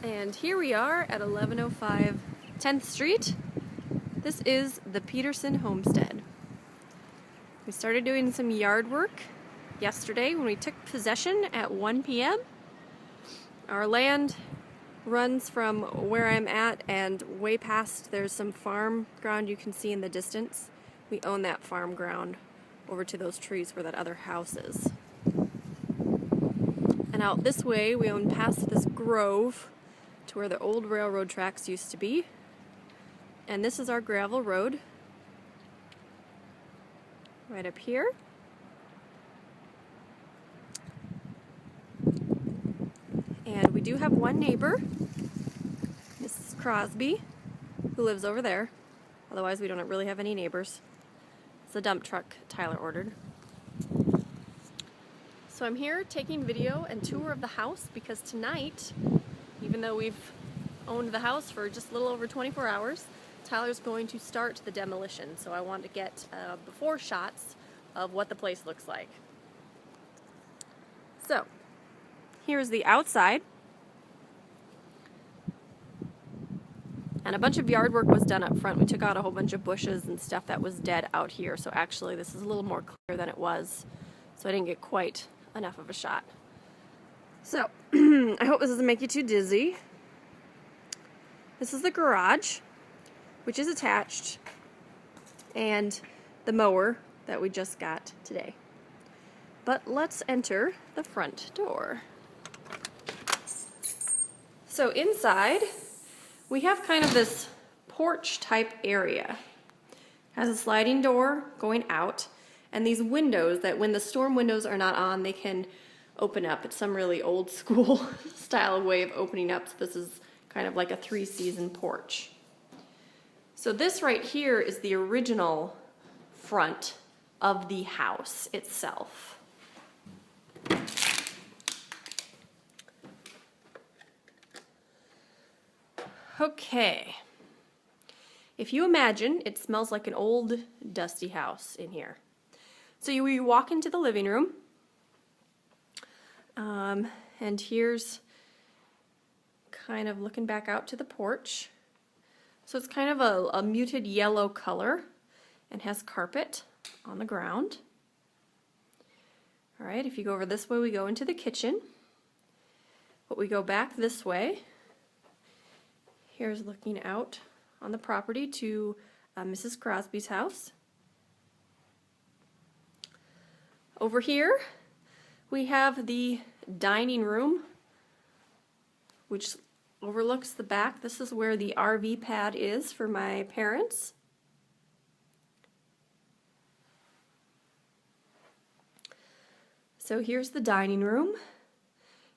And here we are at 1105 10th Street. This is the Peterson Homestead. We started doing some yard work yesterday when we took possession at 1 p.m. Our land runs from where I'm at and way past. There's some farm ground you can see in the distance. We own that farm ground over to those trees where that other house is. And out this way we own past this grove to where the old railroad tracks used to be. And this is our gravel road right up here. And we do have one neighbor, Mrs. Crosby, who lives over there. Otherwise we don't really have any neighbors. It's a dump truck Tyler ordered. So I'm here taking video and tour of the house because tonight, even though we've owned the house for just a little over 24 hours, Tyler's going to start the demolition. So I want to get before shots of what the place looks like. So here's the outside. And a bunch of yard work was done up front. We took out a whole bunch of bushes and stuff that was dead out here. So actually this is a little more clear than it was. So I didn't get quite enough of a shot. So I hope this doesn't make you too dizzy. This is the garage, which is attached, and the mower that we just got today. But let's enter the front door. So inside, we have kind of this porch type area. It has a sliding door going out, and these windows that when the storm windows are not on, they can open up. It's some really old school style of way of opening up. So this is kind of like a 3-season porch. So this right here is the original front of the house itself. Okay. If you imagine, it smells like an old dusty house in here. So you walk into the living room, and here's kind of looking back out to the porch. So it's kind of a muted yellow color and has carpet on the ground. All right, if you go over this way, we go into the kitchen. But we go back this way. Here's looking out on the property to Mrs. Crosby's house. Over here, we have the dining room, which overlooks the back. This is where the RV pad is for my parents. So here's the dining room.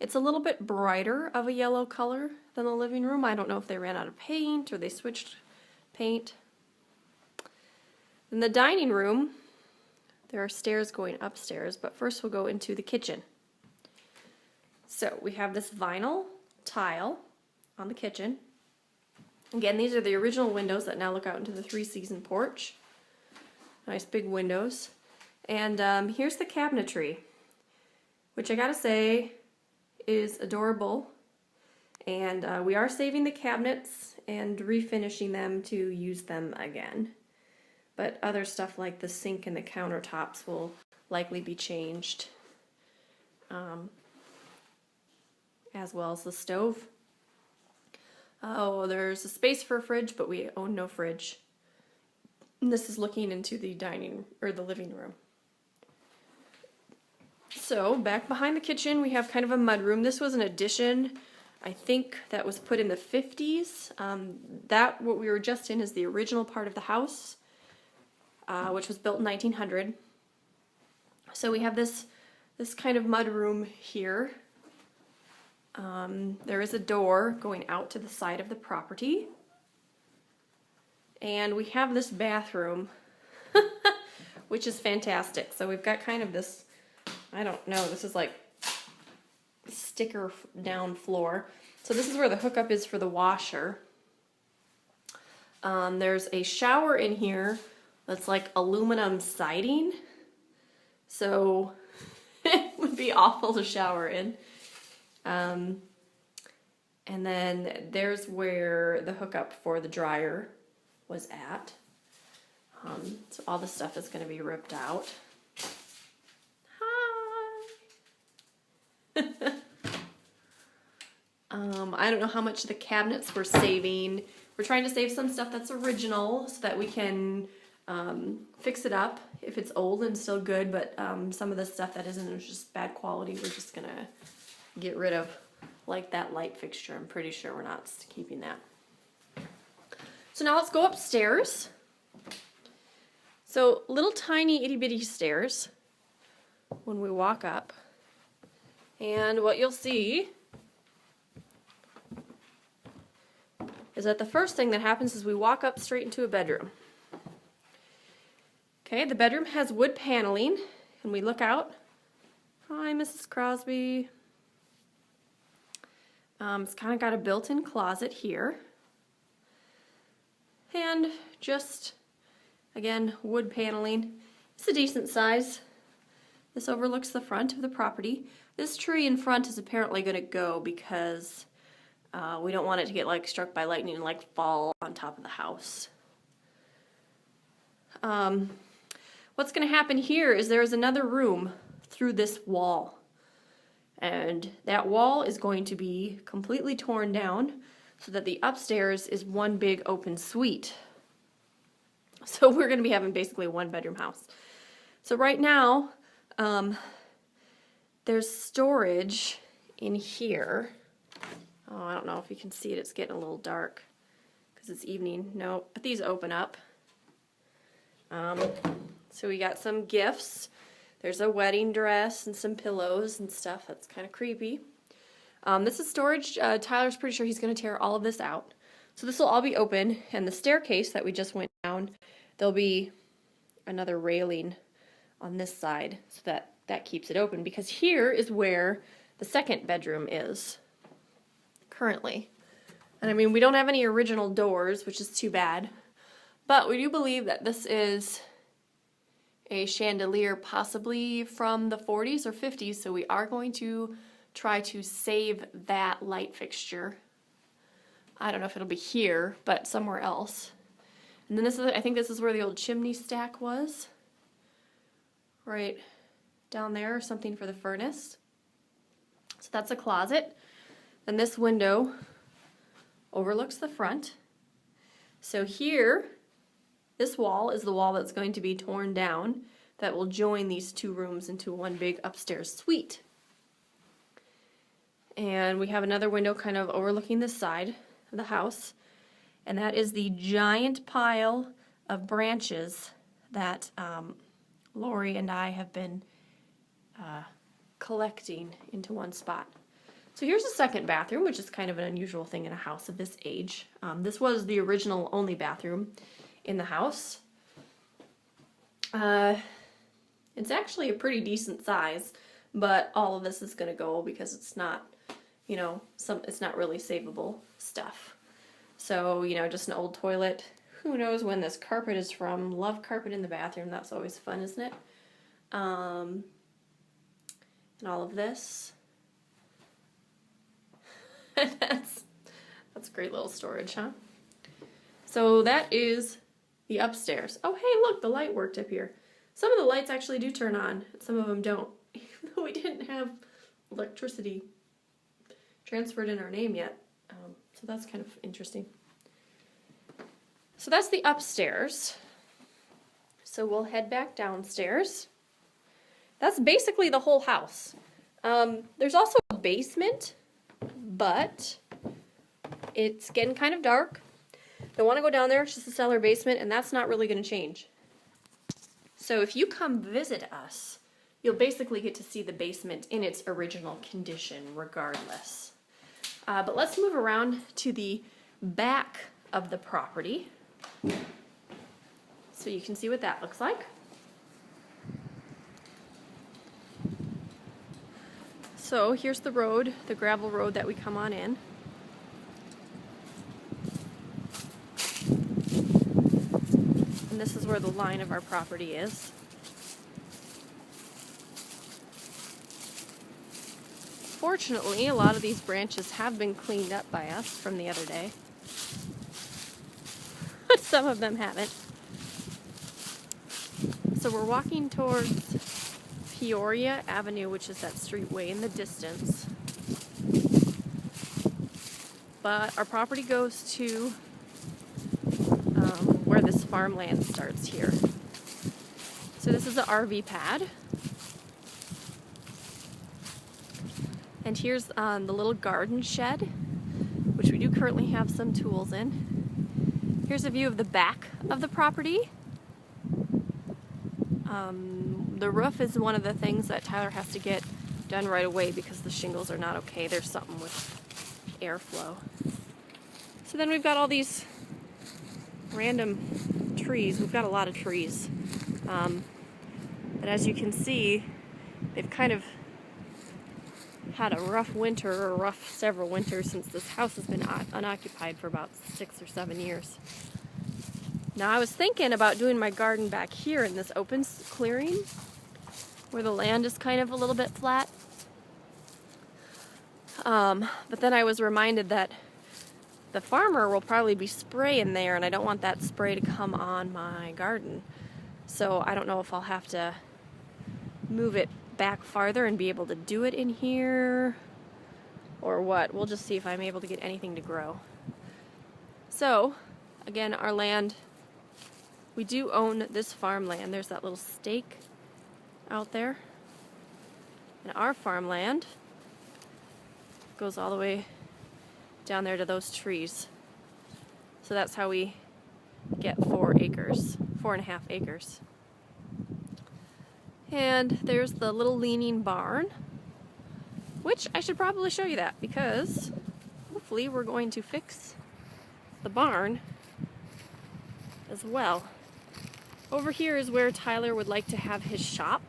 It's a little bit brighter of a yellow color than the living room. I don't know if they ran out of paint or they switched paint. In the dining room, there are stairs going upstairs, but first we'll go into the kitchen. So we have this vinyl tile on the kitchen. Again, these are the original windows that now look out into the 3-season porch. Nice big windows. And here's the cabinetry, which I gotta say is adorable. And we are saving the cabinets and refinishing them to use them again. But other stuff like the sink and the countertops will likely be changed, as well as the stove. Oh, there's a space for a fridge, but we own no fridge. And this is looking into the the living room. So back behind the kitchen, we have kind of a mudroom. This was an addition, I think, that was put in the 50s. What we were just in is the original part of the house, which was built in 1900. So we have this kind of mudroom here. There is a door going out to the side of the property. And we have this bathroom, which is fantastic. So we've got kind of this, I don't know, this is like sticker down floor. So this is where the hookup is for the washer. There's a shower in here that's like aluminum siding. So it would be awful to shower in. And then there's where the hookup for the dryer was at. So all the stuff is going to be ripped out. Hi! I don't know how much the cabinets we're saving. We're trying to save some stuff that's original so that we can fix it up if it's old and still good, but some of the stuff that isn't is just bad quality, we're just going to get rid of. Like that light fixture, I'm pretty sure we're not keeping that. So now let's go upstairs. So little tiny itty bitty stairs when we walk up. And what you'll see is that the first thing that happens is we walk up straight into a bedroom. Okay, the bedroom has wood paneling, and we look out. Hi, Mrs. Crosby. It's kind of got a built-in closet here. And just, again, wood paneling. It's a decent size. This overlooks the front of the property. This tree in front is apparently going to go because we don't want it to get like struck by lightning and like fall on top of the house. What's going to happen here is there's another room through this wall. And that wall is going to be completely torn down so that the upstairs is one big open suite. So we're going to be having basically a one-bedroom house. So right now, there's storage in here. Oh, I don't know if you can see it. It's getting a little dark because it's evening. No, but these open up. So we got some gifts. There's a wedding dress and some pillows and stuff. That's kind of creepy. This is storage. Tyler's pretty sure he's going to tear all of this out. So this will all be open. And the staircase that we just went down, there'll be another railing on this side so that that keeps it open. Because here is where the second bedroom is currently. And I mean, we don't have any original doors, which is too bad. But we do believe that this is a chandelier possibly from the 40s or 50s, so we are going to try to save that light fixture. I don't know if it'll be here, but somewhere else. And then this is, I think this is where the old chimney stack was. Right down there, or something for the furnace. So that's a closet. And this window overlooks the front. So here, this wall is the wall that's going to be torn down that will join these two rooms into one big upstairs suite. And we have another window kind of overlooking this side of the house. And that is the giant pile of branches that Lori and I have been collecting into one spot. So here's the second bathroom, which is kind of an unusual thing in a house of this age. This was the original only bathroom in the house. It's actually a pretty decent size, but all of this is going to go because it's not, you know, it's not really savable stuff. So, you know, just an old toilet. Who knows when this carpet is from? Love carpet in the bathroom. That's always fun, isn't it? And all of this. That's great little storage, huh? So that is the upstairs. Oh, hey, look, the light worked up here. Some of the lights actually do turn on. Some of them don't. Even though we didn't have electricity transferred in our name yet. So that's kind of interesting. So that's the upstairs. So we'll head back downstairs. That's basically the whole house. There's also a basement, but it's getting kind of dark. Don't want to go down there. It's just a cellar basement, and that's not really going to change. So if you come visit us, you'll basically get to see the basement in its original condition regardless. But let's move around to the back of the property so you can see what that looks like. So here's the road, the gravel road that we come on in. And this is where the line of our property is. Fortunately, a lot of these branches have been cleaned up by us from the other day. Some of them haven't. So we're walking towards Peoria Avenue, which is that street way in the distance. But our property goes to where this farmland starts here. So this is an RV pad. And here's the little garden shed, which we do currently have some tools in. Here's a view of the back of the property. The roof is one of the things that Tyler has to get done right away because the shingles are not okay. There's something with airflow. So then we've got all these random trees. We've got a lot of trees. But as you can see, they've kind of had a rough winter, or rough several winters, since this house has been unoccupied for about 6 or 7 years. Now I was thinking about doing my garden back here in this open clearing where the land is kind of a little bit flat. But then I was reminded that the farmer will probably be spraying there, and I don't want that spray to come on my garden. So I don't know if I'll have to move it back farther and be able to do it in here or what. We'll just see if I'm able to get anything to grow. So again, our land, we do own this farmland. There's that little stake out there. And our farmland goes all the way down there to those trees. So that's how we get 4 acres, 4.5 acres. And there's the little leaning barn, which I should probably show you that because hopefully we're going to fix the barn as well. Over here is where Tyler would like to have his shop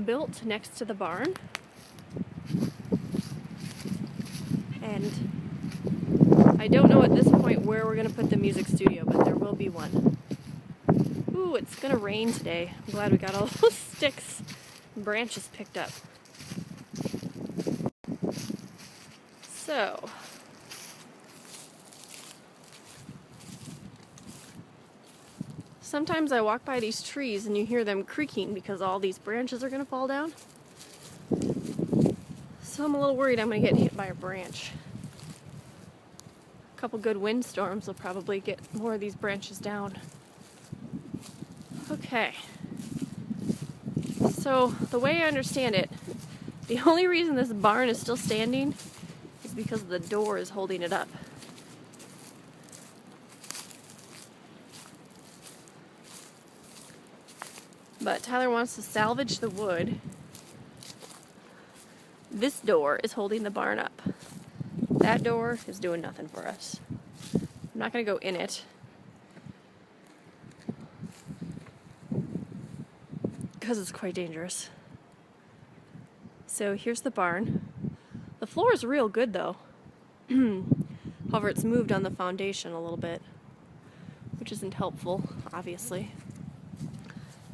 built next to the barn. And I don't know at this point where we're going to put the music studio, but there will be one. Ooh, it's going to rain today. I'm glad we got all those sticks and branches picked up. So, sometimes I walk by these trees and you hear them creaking because all these branches are going to fall down. So I'm a little worried I'm going to get hit by a branch. A couple good windstorms will probably get more of these branches down. Okay. So the way I understand it, the only reason this barn is still standing is because the door is holding it up. But Tyler wants to salvage the wood. This door is holding the barn up. That door is doing nothing for us. I'm not going to go in it because it's quite dangerous. So here's the barn. The floor is real good though. However, it's moved on the foundation a little bit, which isn't helpful, obviously.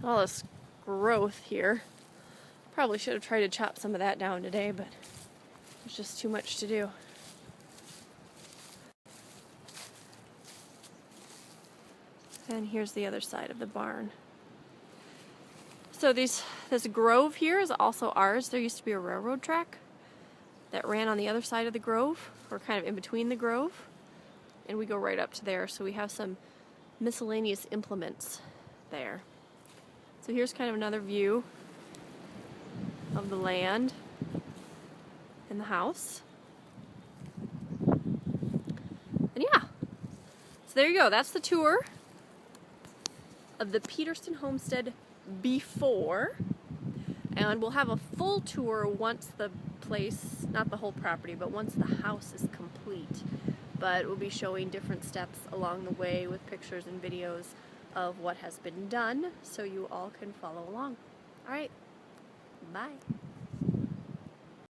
All this growth here. Probably should have tried to chop some of that down today, but it's just too much to do. And here's the other side of the barn. So this grove here is also ours. There used to be a railroad track that ran on the other side of the grove, or kind of in between the grove, and we go right up to there. So we have some miscellaneous implements there. So here's kind of another view of the land and the house. And yeah, so there you go. That's the tour of the Peterson Homestead before. And we'll have a full tour once the place, not the whole property, but once the house is complete. But we'll be showing different steps along the way with pictures and videos of what has been done so you all can follow along. All right, bye.